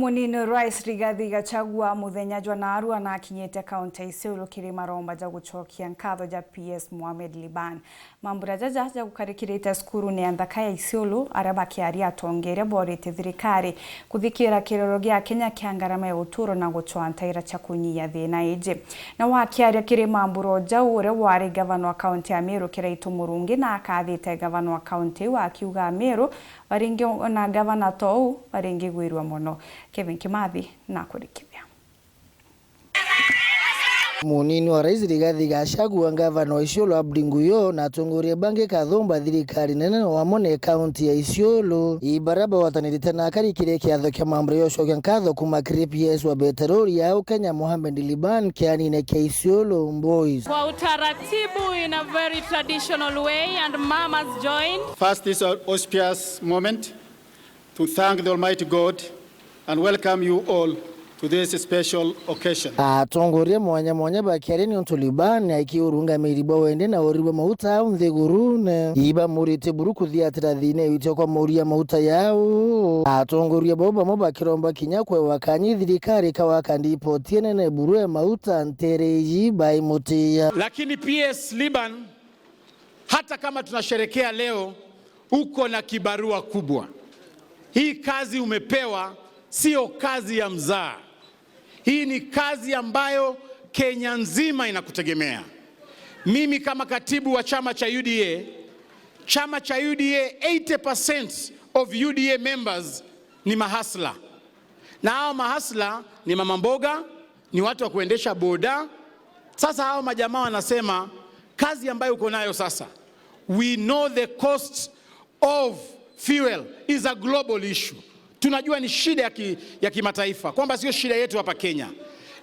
MUNINI Rais Rigathi Gachagua muthenya jwa narua na akinyete kaunti ISIOLO kiri maromba ja guchokia nkatho ja PS Mohamed Liban mambura ja gukarikirite skuru ni anthaka ya ISIOLO araba kiaria atongeria borite thirikari kuthikira kiroro gia Kenya kia ngarama ya uturo na guchwantaira cha kunyia thina ije na wakiaria kiri mamburo ja ure wari gavana wa kaunti ya MERU KIRAITU Murungi na akathite gavana wa kaunti wa KUUGA MERU baringi na gavana tou baringi gwirwa muno Kevin Kimathi na kurikibia. MUNINI wa Rais Rigathi Gachagua gavana wa ISIOLO abdinguyo na atongeria bangi kathomba thirikari nene wa mone kaunti ya ISIOLO ibaraba watanirite na karikire kiatho kia mambura yocokia nkatho kuma PS wa beterori ya UKINYA Mohamed Liban kianine kia ISIOLO boys. Kwa utaratibu in a very traditional way and mamas joined. First this auspicious moment to thank the Almighty God and welcome you all to this special occasion. Atongeria mwanya bakiareni onto Liban akiurunga miribo wende na oribo mauta unthegurune iba murite buru kuthiatira thine wite kwa moria mauta yao atongeria boba moba kiromba kinyakwe wakanyi thirikari kawakandi ipotie nene buru mauta ntereji bai mutia. Lakini PS Liban, hata kama tunasherekea leo, uko na kibarua kubwa. Hii kazi umepewa sio kazi ya mzaa. Hii ni kazi ambayo Kenya nzima inakutegemea. Mimi kama katibu wa chama cha UDA, 80% of UDA members ni mahasla. Na hao mahasla ni mama mboga, ni watu wa kuendesha boda. Sasa hao majamaa wanasema kazi ambayo uko nayo sasa. We know the cost of fuel is a global issue. Tunajua ni shida ya kimataifa, kwamba sio shida yetu hapa Kenya.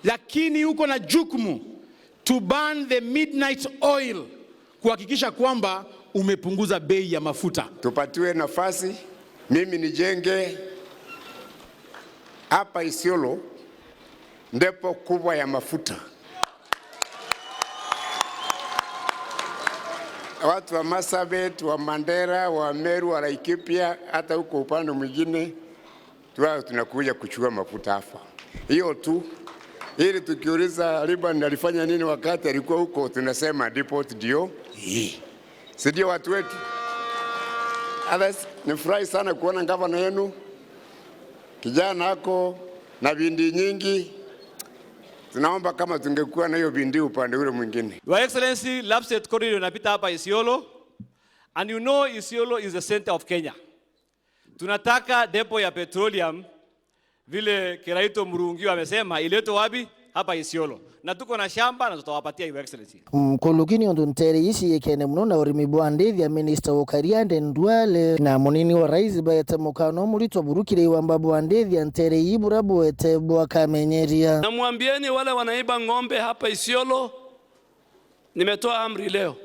Lakini uko na jukumu to ban the midnight oil, kuhakikisha kwamba umepunguza bei ya mafuta. Tupatiwe nafasi, mimi nijenge hapa ISIOLO depo kubwa ya mafuta. Watu wa Marsabit, wa Mandera, wa Meru, wa Laikipia, hata huko upande mwingine tunakuja kuchukua mafuta hapa. Hiyo tu, ili tukiuliza Liban alifanya nini wakati alikuwa huko, tunasema deport ndio hii. Si ndio watu wetu? Nifurahi sana kuona gavana yenu kijana hako na bindi nyingi. Tunaomba kama tungekuwa na hiyo bindi upande ule mwingine. Your Excellency, Lapset corridor inapita hapa ISIOLO, and you know ISIOLO is the center of Kenya. Tunataka depo ya petroleum vile KIRAITU Murungi amesema ileto wapi? Hapa ISIOLO. Na tuko na shamba na tutawapatia Your Excellency. Mkolukini onduntere isi yekene mnona urimi bwandethi ya Minister Okariande Ndwale na MUNINI wa Rais bayete mukano mulito burukire iwamba bwandethi ya ntere iburabu ete bwakamenyeria. Na muambieni wale wanaiba ngombe hapa ISIOLO, nimetoa amri leo.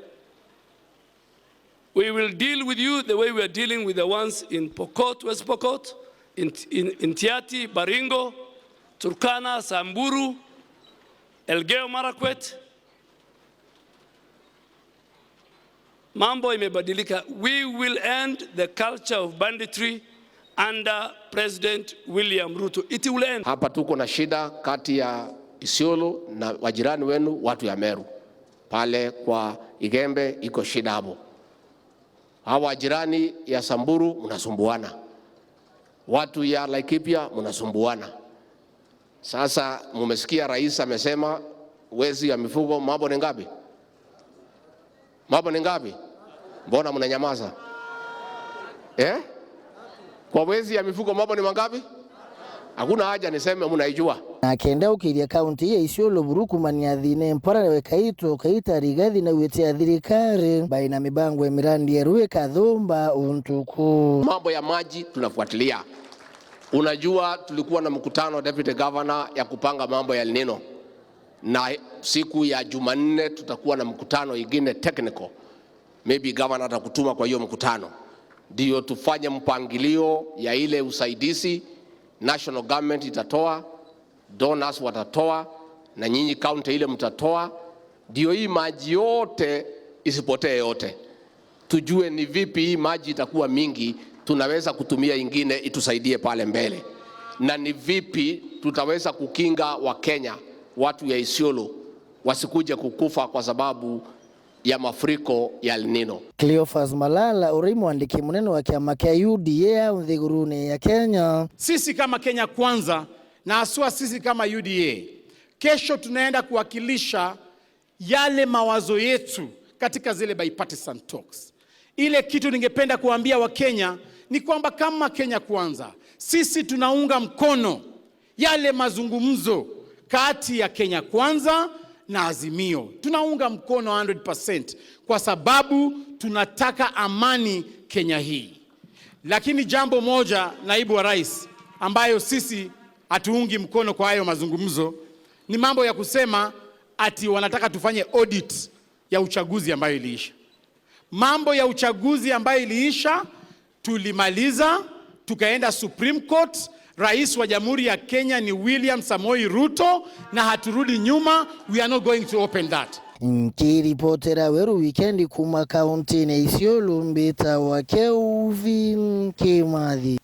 We will deal with you the way we are dealing with the ones in Pokot, West Pokot, in Tiati, Baringo, Turkana, Samburu, Elgeyo Marakwet. Mambo imebadilika. We will end the culture of banditry under President William Ruto. It will end. Hapa tuko na shida kati ya ISIOLO na wajirani wenu watu ya Meru. Pale kwa Igembe iko shida hapo. Hawa jirani ya Samburu mnasumbuana. Watu ya Laikipia mnasumbuana. Sasa mumesikia rais amesema wezi ya mifugo mambo ni ngapi? Mambo ni ngapi? Mbona mnanyamaza? Kwa wezi ya mifugo mambo ni mangapi? Hakuna haja niseme mnaijua. Akenda ukiria kaunti ya ISIOLO buruku mania thine mpara wekaito kaita Rigathi na wetia thirikari baina mibango emirandi yeruwe kathomba untuku. Mambo ya maji tunafuatilia. Unajua tulikuwa na mkutano deputy governor ya kupanga mambo ya El Nino. Na siku ya Jumanne tutakuwa na mkutano ingine technical. Maybe governor atakutuma kwa hiyo mkutano. Ndio tufanye mpangilio ya ile usaidizi. National government itatoa, donors watatoa, na nyinyi county ile mtatoa. Ndio hii maji yote isipotee yote. Tujue ni vipi hii maji itakuwa mingi, tunaweza kutumia ingine itusaidie pale mbele. na ni vipi tutaweza kukinga Wakenya, watu ya Isiolo, wasikuje kukufa kwa sababu ya mafuriko ya El Nino. Cleophas Malala uri mwandiki munene wa kiama kia UDA Nthiguruni ya Kenya. Sisi kama Kenya Kwanza na haswa sisi kama UDA, kesho tunaenda kuwakilisha yale mawazo yetu katika zile bipartisan talks. Ile kitu ningependa kuambia Wakenya ni kwamba kama Kenya Kwanza, sisi tunaunga mkono yale mazungumzo kati ya Kenya Kwanza na Azimio. Tunaunga mkono 100% kwa sababu tunataka amani Kenya hii. Lakini jambo moja, naibu wa rais, ambayo sisi hatuungi mkono kwa hayo mazungumzo ni mambo ya kusema ati wanataka tufanye audit ya uchaguzi ambayo iliisha. Mambo ya uchaguzi ambayo iliisha tulimaliza, tukaenda Supreme Court. Rais wa Jamhuri ya Kenya ni William Samoei Ruto na haturudi nyuma. We are not going to open that. Nkiripotera weru weekend kuma kaunti na Isiolo mbeta wa Kelvin Kimathi.